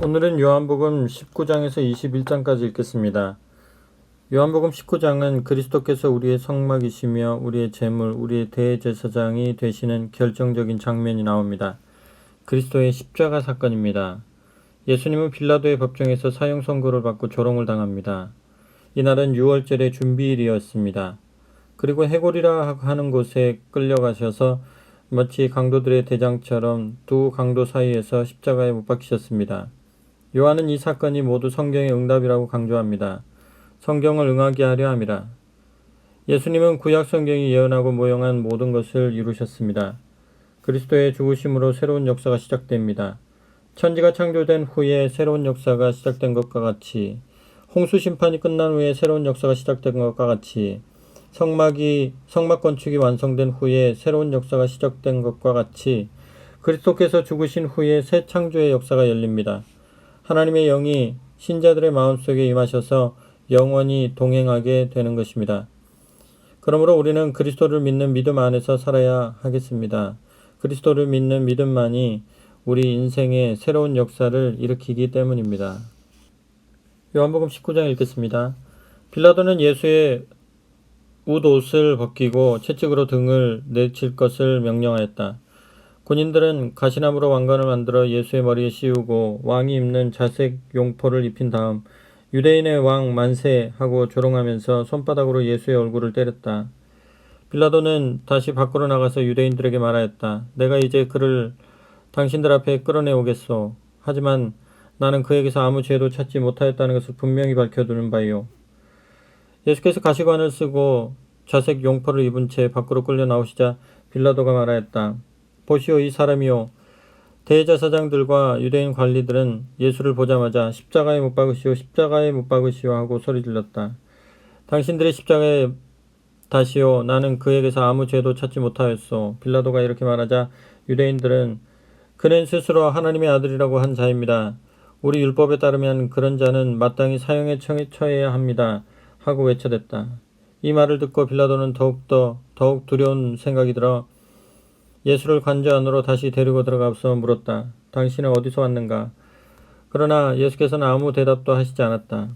오늘은 요한복음 19장에서 21장까지 읽겠습니다. 요한복음 19장은 그리스도께서 우리의 성막이시며 우리의 제물, 우리의 대제사장이 되시는 결정적인 장면이 나옵니다. 그리스도의 십자가 사건입니다. 예수님은 빌라도의 법정에서 사형 선고를 받고 조롱을 당합니다. 이날은 6월절의 준비일이었습니다. 그리고 해골이라 하는 곳에 끌려가셔서 마치 강도들의 대장처럼 두 강도 사이에서 십자가에 못 박히셨습니다. 요한은 이 사건이 모두 성경의 응답이라고 강조합니다. 성경을 응하게 하려 함이라. 예수님은 구약 성경이 예언하고 모형한 모든 것을 이루셨습니다. 그리스도의 죽으심으로 새로운 역사가 시작됩니다. 천지가 창조된 후에 새로운 역사가 시작된 것과 같이, 홍수 심판이 끝난 후에 새로운 역사가 시작된 것과 같이, 성막 건축이 완성된 후에 새로운 역사가 시작된 것과 같이 그리스도께서 죽으신 후에 새 창조의 역사가 열립니다. 하나님의 영이 신자들의 마음속에 임하셔서 영원히 동행하게 되는 것입니다. 그러므로 우리는 그리스도를 믿는 믿음 안에서 살아야 하겠습니다. 그리스도를 믿는 믿음만이 우리 인생의 새로운 역사를 일으키기 때문입니다. 요한복음 19장 읽겠습니다. 빌라도는 예수의 웃옷을 벗기고 채찍으로 등을 내칠 것을 명령하였다. 군인들은 가시나무로 왕관을 만들어 예수의 머리에 씌우고 왕이 입는 자색 용포를 입힌 다음 유대인의 왕 만세 하고 조롱하면서 손바닥으로 예수의 얼굴을 때렸다. 빌라도는 다시 밖으로 나가서 유대인들에게 말하였다. 내가 이제 그를 당신들 앞에 끌어내오겠소. 하지만 나는 그에게서 아무 죄도 찾지 못하였다는 것을 분명히 밝혀두는 바이오. 예수께서 가시관을 쓰고 자색 용포를 입은 채 밖으로 끌려 나오시자 빌라도가 말하였다. 보시오, 이 사람이요. 대제사장들과 유대인 관리들은 예수를 보자마자 십자가에 못 박으시오, 십자가에 못 박으시오 하고 소리질렀다. 당신들의 십자가에 다시오. 나는 그에게서 아무 죄도 찾지 못하였소. 빌라도가 이렇게 말하자 유대인들은 그는 스스로 하나님의 아들이라고 한 자입니다. 우리 율법에 따르면 그런 자는 마땅히 사형에 처해야 합니다. 하고 외쳐댔다. 이 말을 듣고 빌라도는 더욱 두려운 생각이 들어 예수를 관저 안으로 다시 데리고 들어가서 물었다. 당신은 어디서 왔는가? 그러나 예수께서는 아무 대답도 하시지 않았다.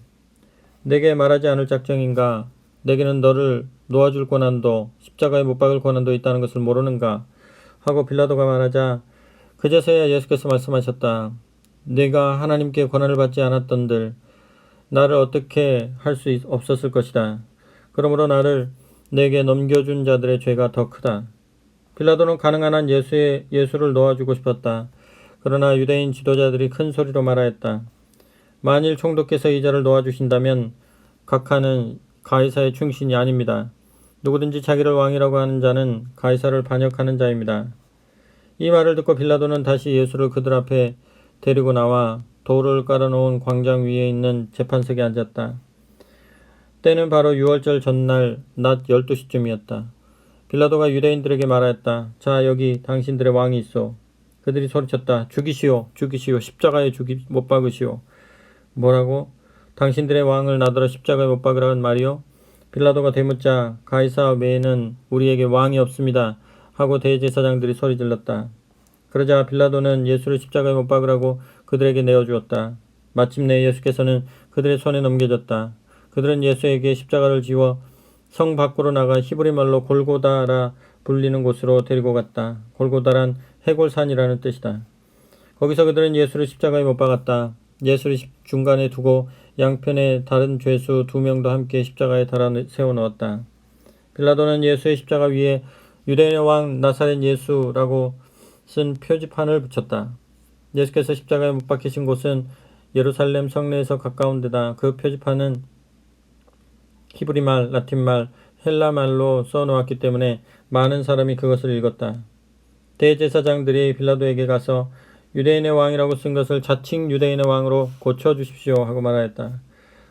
내게 말하지 않을 작정인가? 내게는 너를 놓아줄 권한도 십자가에 못 박을 권한도 있다는 것을 모르는가? 하고 빌라도가 말하자 그제서야 예수께서 말씀하셨다. 내가 하나님께 권한을 받지 않았던들 나를 어떻게 할 수 없었을 것이다. 그러므로 나를 내게 넘겨준 자들의 죄가 더 크다. 빌라도는 가능한 한 예수를 놓아주고 싶었다. 그러나 유대인 지도자들이 큰 소리로 말하였다. 만일 총독께서 이 자를 놓아주신다면 각하는 가이사의 충신이 아닙니다. 누구든지 자기를 왕이라고 하는 자는 가이사를 반역하는 자입니다. 이 말을 듣고 빌라도는 다시 예수를 그들 앞에 데리고 나와 돌을 깔아놓은 광장 위에 있는 재판석에 앉았다. 때는 바로 6월절 전날 낮 12시쯤이었다. 빌라도가 유대인들에게 말하였다. 자, 여기 당신들의 왕이 있어. 그들이 소리쳤다. 죽이시오, 죽이시오, 십자가에 못 박으시오. 뭐라고? 당신들의 왕을 나더러 십자가에 못 박으라는 말이요? 빌라도가 되묻자 가이사 외에는 우리에게 왕이 없습니다. 하고 대제사장들이 소리질렀다. 그러자 빌라도는 예수를 십자가에 못 박으라고 그들에게 내어주었다. 마침내 예수께서는 그들의 손에 넘겨졌다. 그들은 예수에게 십자가를 지워 성 밖으로 나가 히브리 말로 골고다라 불리는 곳으로 데리고 갔다. 골고다란 해골산이라는 뜻이다. 거기서 그들은 예수를 십자가에 못 박았다. 예수를 중간에 두고 양편에 다른 죄수 2명도 함께 십자가에 달아 세워놓았다. 빌라도는 예수의 십자가 위에 유대인의 왕 나사렛 예수라고 쓴 표지판을 붙였다. 예수께서 십자가에 못 박히신 곳은 예루살렘 성내에서 가까운 데다. 그 표지판은 히브리말, 라틴말, 헬라말로 써놓았기 때문에 많은 사람이 그것을 읽었다. 대제사장들이 빌라도에게 가서 유대인의 왕이라고 쓴 것을 자칭 유대인의 왕으로 고쳐주십시오 하고 말하였다.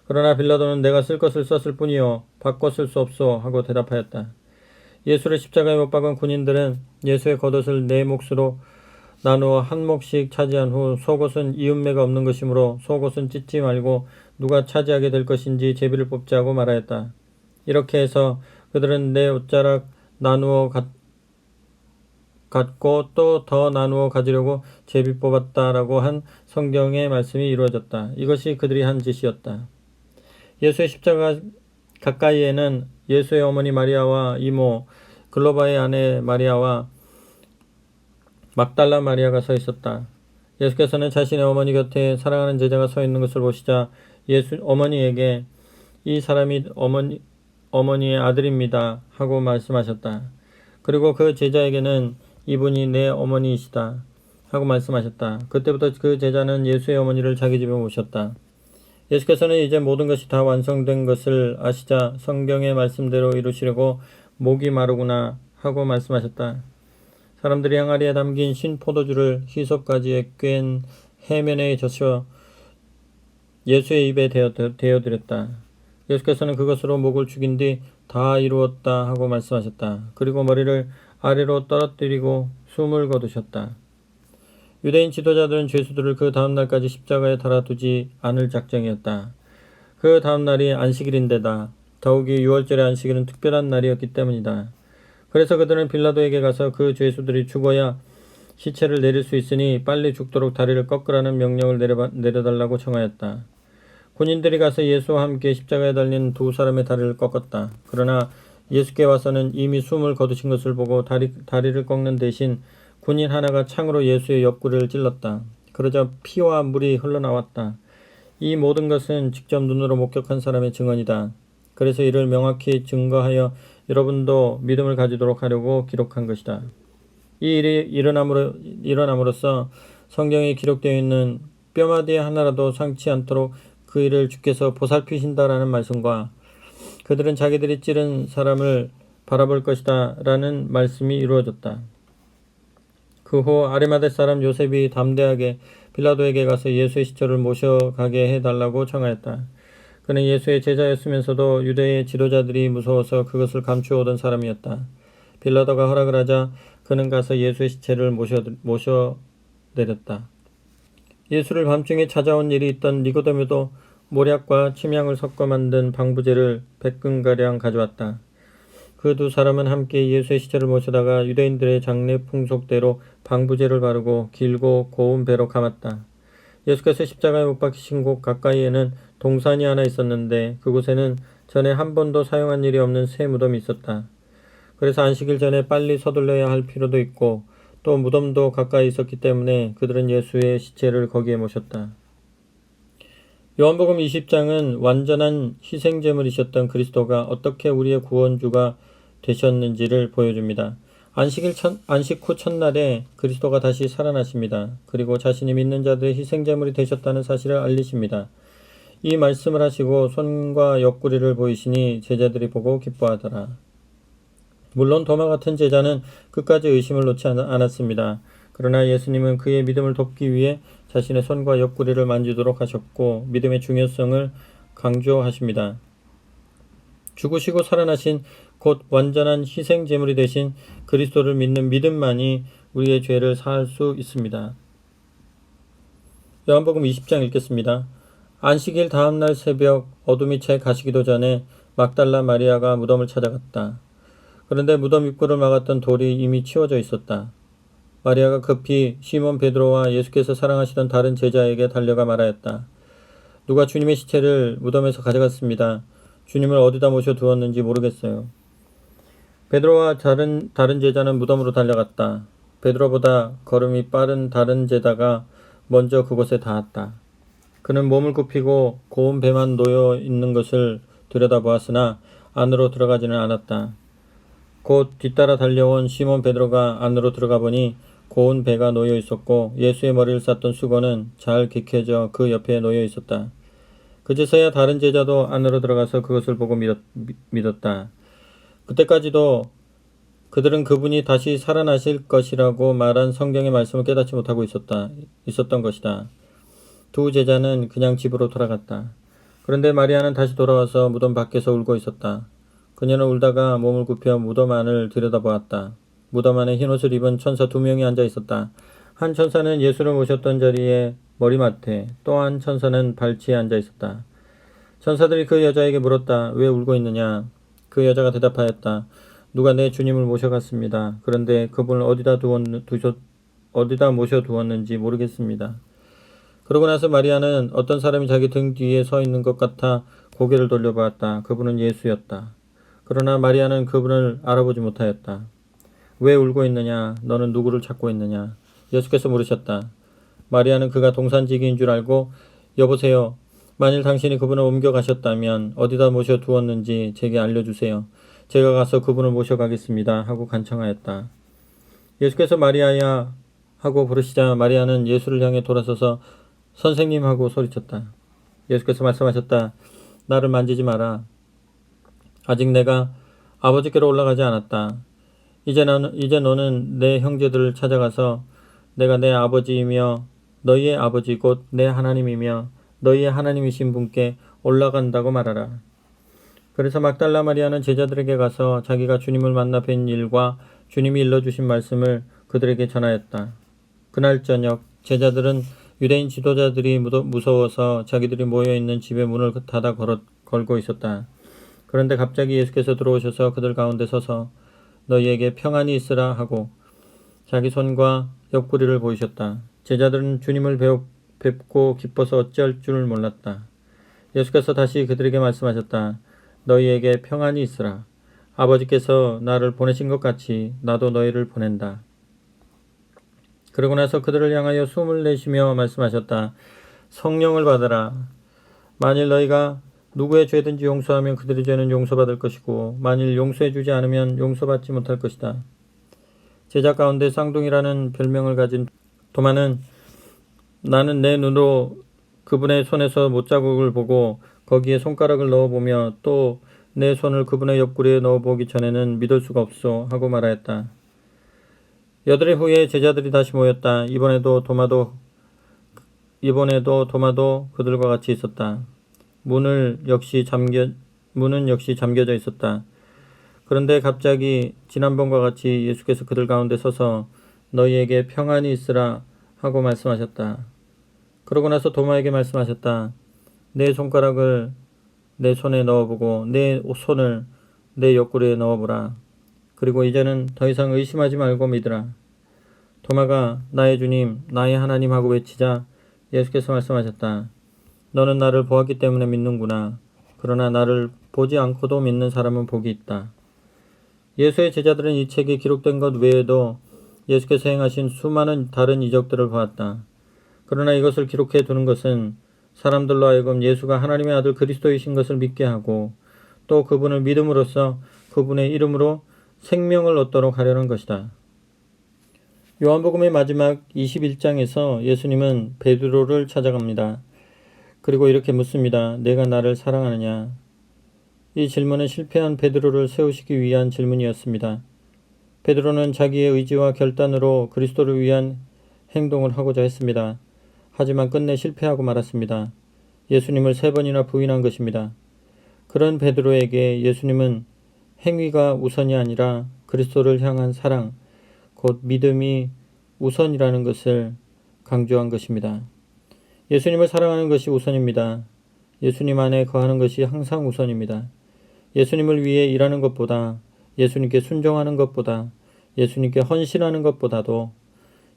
그러나 빌라도는 내가 쓸 것을 썼을 뿐이요 바꿔 쓸 수 없소 하고 대답하였다. 예수를 십자가에 못 박은 군인들은 예수의 겉옷을 4몫으로 나누어 한 몫씩 차지한 후 속옷은 이음매가 없는 것이므로 속옷은 찢지 말고 누가 차지하게 될 것인지 제비를 뽑자고 말하였다. 이렇게 해서 그들은 4옷자락 나누어 갖고 또 더 나누어 가지려고 제비 뽑았다라고 한 성경의 말씀이 이루어졌다. 이것이 그들이 한 짓이었다. 예수의 십자가 가까이에는 예수의 어머니 마리아와 이모 글로바의 아내 마리아와 막달라 마리아가 서 있었다. 예수께서는 자신의 어머니 곁에 사랑하는 제자가 서 있는 것을 보시자 예수 어머니에게 이 사람이 어머니의 아들입니다 하고 말씀하셨다. 그리고 그 제자에게는 이분이 내 어머니이시다 하고 말씀하셨다. 그때부터 그 제자는 예수의 어머니를 자기 집에 모셨다. 예수께서는 이제 모든 것이 다 완성된 것을 아시자 성경의 말씀대로 이루시려고 목이 마르구나 하고 말씀하셨다. 사람들이 항아리에 담긴 신 포도주를 희석가지에 꿰은 해면에 젖혀 예수의 입에 대어드렸다. 예수께서는 그것으로 목을 죽인 뒤 다 이루었다 하고 말씀하셨다. 그리고 머리를 아래로 떨어뜨리고 숨을 거두셨다. 유대인 지도자들은 죄수들을 그 다음날까지 십자가에 달아두지 않을 작정이었다. 그 다음날이 안식일인데다 더욱이 6월절의 안식일은 특별한 날이었기 때문이다. 그래서 그들은 빌라도에게 가서 그 죄수들이 죽어야 시체를 내릴 수 있으니 빨리 죽도록 다리를 꺾으라는 명령을 내려달라고 청하였다. 군인들이 가서 예수와 함께 십자가에 달린 두 사람의 다리를 꺾었다. 그러나 예수께 와서는 이미 숨을 거두신 것을 보고 다리를 꺾는 대신 군인 하나가 창으로 예수의 옆구리를 찔렀다. 그러자 피와 물이 흘러나왔다. 이 모든 것은 직접 눈으로 목격한 사람의 증언이다. 그래서 이를 명확히 증거하여 여러분도 믿음을 가지도록 하려고 기록한 것이다. 이 일이 일어남으로써 성경에 기록되어 있는 뼈마디 하나라도 상치 않도록 그 일을 주께서 보살피신다라는 말씀과 그들은 자기들이 찌른 사람을 바라볼 것이다 라는 말씀이 이루어졌다. 그 후 아리마대 사람 요셉이 담대하게 빌라도에게 가서 예수의 시체를 모셔가게 해달라고 청하였다. 그는 예수의 제자였으면서도 유대의 지도자들이 무서워서 그것을 감추어오던 사람이었다. 빌라도가 허락을 하자 그는 가서 예수의 시체를 모셔내렸다. 예수를 밤중에 찾아온 일이 있던 니고데모도 모략과 침향을 섞어 만든 방부제를 100근가량 가져왔다. 그 두 사람은 함께 예수의 시체를 모셔다가 유대인들의 장례 풍속대로 방부제를 바르고 길고 고운 배로 감았다. 예수께서 십자가에 못 박히신 곳 가까이에는 동산이 하나 있었는데 그곳에는 전에 한 번도 사용한 일이 없는 새 무덤이 있었다. 그래서 안식일 전에 빨리 서둘러야 할 필요도 있고 또 무덤도 가까이 있었기 때문에 그들은 예수의 시체를 거기에 모셨다. 요한복음 20장은 완전한 희생제물이셨던 그리스도가 어떻게 우리의 구원주가 되셨는지를 보여줍니다. 안식 후 첫날에 그리스도가 다시 살아나십니다. 그리고 자신이 믿는 자들의 희생제물이 되셨다는 사실을 알리십니다. 이 말씀을 하시고 손과 옆구리를 보이시니 제자들이 보고 기뻐하더라. 물론 도마 같은 제자는 끝까지 의심을 놓지 않았습니다. 그러나 예수님은 그의 믿음을 돕기 위해 자신의 손과 옆구리를 만지도록 하셨고 믿음의 중요성을 강조하십니다. 죽으시고 살아나신 곧 완전한 희생제물이 되신 그리스도를 믿는 믿음만이 우리의 죄를 사할 수 있습니다. 요한복음 20장 읽겠습니다. 안식일 다음날 새벽 어둠이 채 가시기도 전에 막달라 마리아가 무덤을 찾아갔다. 그런데 무덤 입구를 막았던 돌이 이미 치워져 있었다. 마리아가 급히 시몬 베드로와 예수께서 사랑하시던 다른 제자에게 달려가 말하였다. 누가 주님의 시체를 무덤에서 가져갔습니다. 주님을 어디다 모셔두었는지 모르겠어요. 베드로와 다른 제자는 무덤으로 달려갔다. 베드로보다 걸음이 빠른 다른 제자가 먼저 그곳에 닿았다. 그는 몸을 굽히고 고운 배만 놓여 있는 것을 들여다보았으나 안으로 들어가지는 않았다. 곧 뒤따라 달려온 시몬 베드로가 안으로 들어가 보니 고운 배가 놓여 있었고 예수의 머리를 쌌던 수건은 잘 개켜져 그 옆에 놓여 있었다. 그제서야 다른 제자도 안으로 들어가서 그것을 보고 믿었다. 그때까지도 그들은 그분이 다시 살아나실 것이라고 말한 성경의 말씀을 깨닫지 못하고 있었던 것이다. 두 제자는 그냥 집으로 돌아갔다. 그런데 마리아는 다시 돌아와서 무덤 밖에서 울고 있었다. 그녀는 울다가 몸을 굽혀 무덤 안을 들여다보았다. 무덤 안에 흰옷을 입은 천사 2명이 앉아 있었다. 한 천사는 예수를 모셨던 자리에 머리맡에, 또 한 천사는 발치에 앉아 있었다. 천사들이 그 여자에게 물었다. 왜 울고 있느냐? 그 여자가 대답하였다. 누가 내 주님을 모셔갔습니다. 그런데 그분을 어디다 모셔두었는지 모르겠습니다. 그러고 나서 마리아는 어떤 사람이 자기 등 뒤에 서 있는 것 같아 고개를 돌려보았다. 그분은 예수였다. 그러나 마리아는 그분을 알아보지 못하였다. 왜 울고 있느냐? 너는 누구를 찾고 있느냐? 예수께서 물으셨다. 마리아는 그가 동산지기인 줄 알고 여보세요. 만일 당신이 그분을 옮겨가셨다면 어디다 모셔두었는지 제게 알려주세요. 제가 가서 그분을 모셔가겠습니다. 하고 간청하였다. 예수께서 마리아야 하고 부르시자 마리아는 예수를 향해 돌아서서 선생님 하고 소리쳤다. 예수께서 말씀하셨다. 나를 만지지 마라. 아직 내가 아버지께로 올라가지 않았다. 이제 너는 내 형제들을 찾아가서 내가 내 아버지이며 너희의 아버지 곧 내 하나님이며 너희의 하나님이신 분께 올라간다고 말하라. 그래서 막달라 마리아는 제자들에게 가서 자기가 주님을 만나 뵌 일과 주님이 일러주신 말씀을 그들에게 전하였다. 그날 저녁 제자들은 유대인 지도자들이 무서워서 자기들이 모여있는 집의 문을 닫아 걸고 있었다. 그런데 갑자기 예수께서 들어오셔서 그들 가운데 서서 너희에게 평안이 있으라 하고 자기 손과 옆구리를 보이셨다. 제자들은 주님을 뵙고 기뻐서 어찌할 줄 몰랐다. 예수께서 다시 그들에게 말씀하셨다. 너희에게 평안이 있으라. 아버지께서 나를 보내신 것 같이 나도 너희를 보낸다. 그러고 나서 그들을 향하여 숨을 내쉬며 말씀하셨다. 성령을 받으라. 만일 너희가 누구의 죄든지 용서하면 그들의 죄는 용서받을 것이고 만일 용서해주지 않으면 용서받지 못할 것이다. 제자 가운데 쌍둥이라는 별명을 가진 도마는 나는 내 눈으로 그분의 손에서 못자국을 보고 거기에 손가락을 넣어보며 또 내 손을 그분의 옆구리에 넣어보기 전에는 믿을 수가 없소 하고 말하였다. 8일 후에 제자들이 다시 모였다. 이번에도 도마도 그들과 같이 있었다. 문은 역시 잠겨져 있었다. 그런데 갑자기 지난번과 같이 예수께서 그들 가운데 서서 너희에게 평안이 있으라 하고 말씀하셨다. 그러고 나서 도마에게 말씀하셨다. 내 손가락을 내 손에 넣어보고 내 손을 내 옆구리에 넣어보라. 그리고 이제는 더 이상 의심하지 말고 믿으라. 도마가 나의 주님, 나의 하나님 하고 외치자 예수께서 말씀하셨다. 너는 나를 보았기 때문에 믿는구나. 그러나 나를 보지 않고도 믿는 사람은 복이 있다. 예수의 제자들은 이 책에 기록된 것 외에도 예수께서 행하신 수많은 다른 이적들을 보았다. 그러나 이것을 기록해 두는 것은 사람들로 하여금 예수가 하나님의 아들 그리스도이신 것을 믿게 하고 또 그분을 믿음으로써 그분의 이름으로 생명을 얻도록 하려는 것이다. 요한복음의 마지막 21장에서 예수님은 베드로를 찾아갑니다. 그리고 이렇게 묻습니다. 내가 나를 사랑하느냐? 이 질문은 실패한 베드로를 세우시기 위한 질문이었습니다. 베드로는 자기의 의지와 결단으로 그리스도를 위한 행동을 하고자 했습니다. 하지만 끝내 실패하고 말았습니다. 예수님을 3번이나 부인한 것입니다. 그런 베드로에게 예수님은 행위가 우선이 아니라 그리스도를 향한 사랑, 곧 믿음이 우선이라는 것을 강조한 것입니다. 예수님을 사랑하는 것이 우선입니다. 예수님 안에 거하는 것이 항상 우선입니다. 예수님을 위해 일하는 것보다, 예수님께 순종하는 것보다, 예수님께 헌신하는 것보다도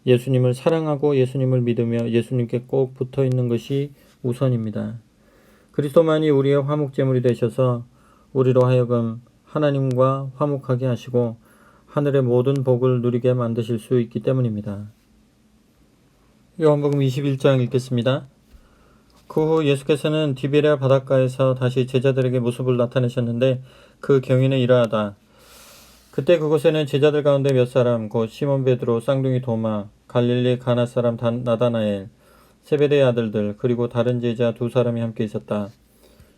예수님을 사랑하고 예수님을 믿으며 예수님께 꼭 붙어 있는 것이 우선입니다. 그리스도만이 우리의 화목제물이 되셔서 우리로 하여금 하나님과 화목하게 하시고 하늘의 모든 복을 누리게 만드실 수 있기 때문입니다. 요한복음 21장 읽겠습니다. 그 후 예수께서는 디베랴 바닷가에서 다시 제자들에게 모습을 나타내셨는데 그 경위는 이러하다. 그때 그곳에는 제자들 가운데 몇 사람 곧 시몬 베드로, 쌍둥이 도마, 갈릴리 가나 사람 나다나엘, 세베대의 아들들 그리고 다른 제자 2사람이 함께 있었다.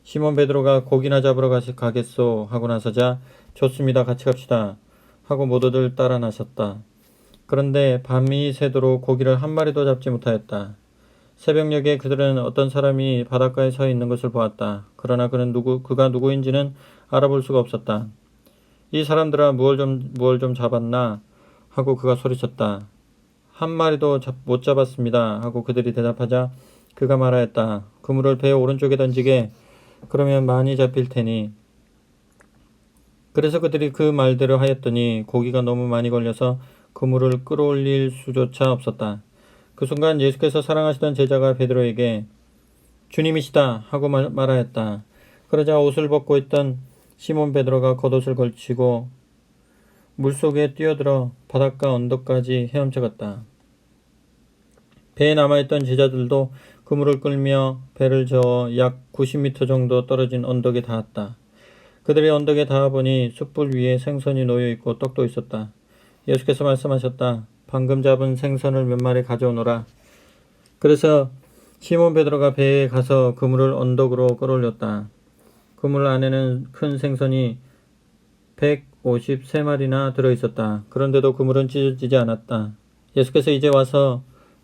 시몬 베드로가 고기나 잡으러 가겠소 하고 나서자 좋습니다. 같이 갑시다 하고 모두들 따라 나섰다. 그런데 밤이 새도록 고기를 한 마리도 잡지 못하였다. 새벽녘에 그들은 어떤 사람이 바닷가에 서 있는 것을 보았다. 그러나 그가 누구인지는 알아볼 수가 없었다. 이 사람들아 무얼 좀 잡았나? 하고 그가 소리쳤다. 한 마리도 못 잡았습니다. 하고 그들이 대답하자 그가 말하였다. 그물을 배 오른쪽에 던지게. 그러면 많이 잡힐 테니. 그래서 그들이 그 말대로 하였더니 고기가 너무 많이 걸려서 그물을 끌어올릴 수조차 없었다. 그 순간 예수께서 사랑하시던 제자가 베드로에게 주님이시다 하고 말하였다. 그러자 옷을 벗고 있던 시몬 베드로가 겉옷을 걸치고 물속에 뛰어들어 바닷가 언덕까지 헤엄쳐갔다. 배에 남아있던 제자들도 그물을 끌며 배를 저어 약 90m 정도 떨어진 언덕에 닿았다. 그들이 언덕에 닿아보니 숯불 위에 생선이 놓여있고 떡도 있었다. 예수께서 말씀하셨다. 방금 잡은 생선을 몇 마리 가져오너라. 그래서 시몬 베드로가 배에 가서 그물을 언덕으로 끌어올렸다. 그물 안에는 큰 생선이 153마리나 들어있었다. 그런데도 그물은 찢어지지 않았다. 예수께서 이제 와서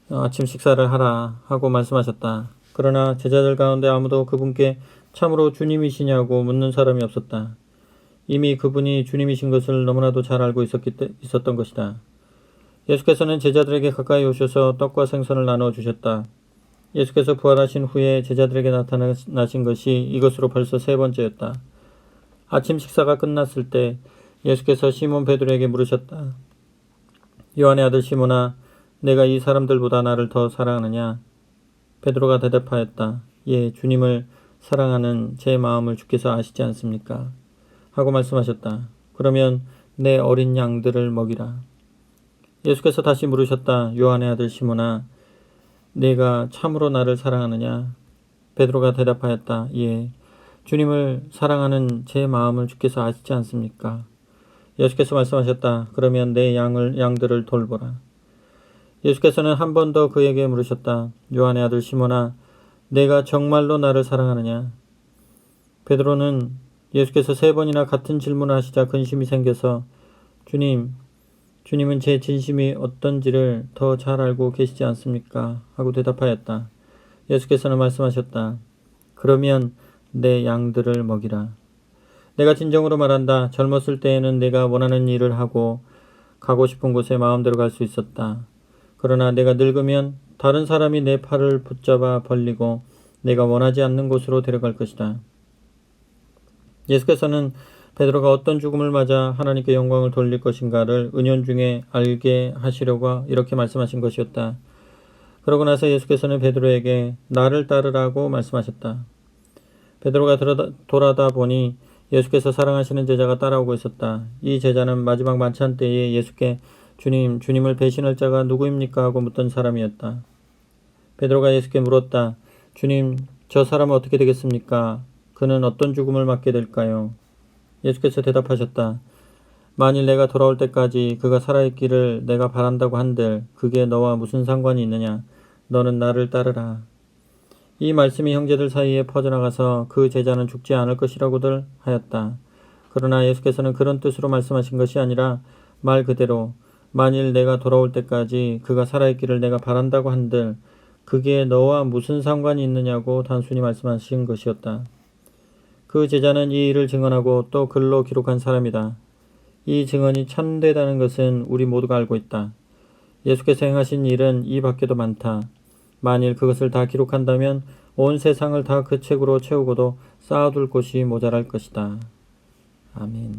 아침 식사를 하라 하고 말씀하셨다. 그러나 제자들 가운데 아무도 그분께 참으로 주님이시냐고 묻는 사람이 없었다. 이미 그분이 주님이신 것을 너무나도 잘 알고 있었던 것이다. 예수께서는 제자들에게 가까이 오셔서 떡과 생선을 나누어 주셨다. 예수께서 부활하신 후에 제자들에게 나타나신 것이 이것으로 벌써 3번째였다. 아침 식사가 끝났을 때 예수께서 시몬 베드로에게 물으셨다. 요한의 아들 시몬아, 내가 이 사람들보다 나를 더 사랑하느냐? 베드로가 대답하였다. 예, 주님을 사랑하는 제 마음을 주께서 아시지 않습니까? 하고 말씀하셨다. 그러면 내 어린 양들을 먹이라. 예수께서 다시 물으셨다. 요한의 아들 시몬아, 내가 참으로 나를 사랑하느냐? 베드로가 대답하였다. 예, 주님을 사랑하는 제 마음을 주께서 아시지 않습니까? 예수께서 말씀하셨다. 그러면 내 양들을 돌보라. 예수께서는 한 번 더 그에게 물으셨다. 요한의 아들 시몬아, 내가 정말로 나를 사랑하느냐? 베드로는 예수께서 3번이나 같은 질문을 하시자 근심이 생겨서 주님은 제 진심이 어떤지를 더 잘 알고 계시지 않습니까? 하고 대답하였다. 예수께서는 말씀하셨다. 그러면 내 양들을 먹이라. 내가 진정으로 말한다. 젊었을 때에는 내가 원하는 일을 하고 가고 싶은 곳에 마음대로 갈 수 있었다. 그러나 내가 늙으면 다른 사람이 내 팔을 붙잡아 벌리고 내가 원하지 않는 곳으로 데려갈 것이다. 예수께서는 베드로가 어떤 죽음을 맞아 하나님께 영광을 돌릴 것인가를 은연중에 알게 하시려고 이렇게 말씀하신 것이었다. 그러고 나서 예수께서는 베드로에게 나를 따르라고 말씀하셨다. 베드로가 돌아다 보니 예수께서 사랑하시는 제자가 따라오고 있었다. 이 제자는 마지막 만찬 때에 예수께 주님을 배신할 자가 누구입니까? 하고 묻던 사람이었다. 베드로가 예수께 물었다. 주님, 저 사람은 어떻게 되겠습니까? 그는 어떤 죽음을 맞게 될까요? 예수께서 대답하셨다. 만일 내가 돌아올 때까지 그가 살아있기를 내가 바란다고 한들 그게 너와 무슨 상관이 있느냐? 너는 나를 따르라. 이 말씀이 형제들 사이에 퍼져나가서 그 제자는 죽지 않을 것이라고들 하였다. 그러나 예수께서는 그런 뜻으로 말씀하신 것이 아니라 말 그대로 만일 내가 돌아올 때까지 그가 살아있기를 내가 바란다고 한들 그게 너와 무슨 상관이 있느냐고 단순히 말씀하신 것이었다. 그 제자는 이 일을 증언하고 또 글로 기록한 사람이다. 이 증언이 참되다는 것은 우리 모두가 알고 있다. 예수께서 행하신 일은 이 밖에도 많다. 만일 그것을 다 기록한다면 온 세상을 다 그 책으로 채우고도 쌓아둘 곳이 모자랄 것이다. 아멘.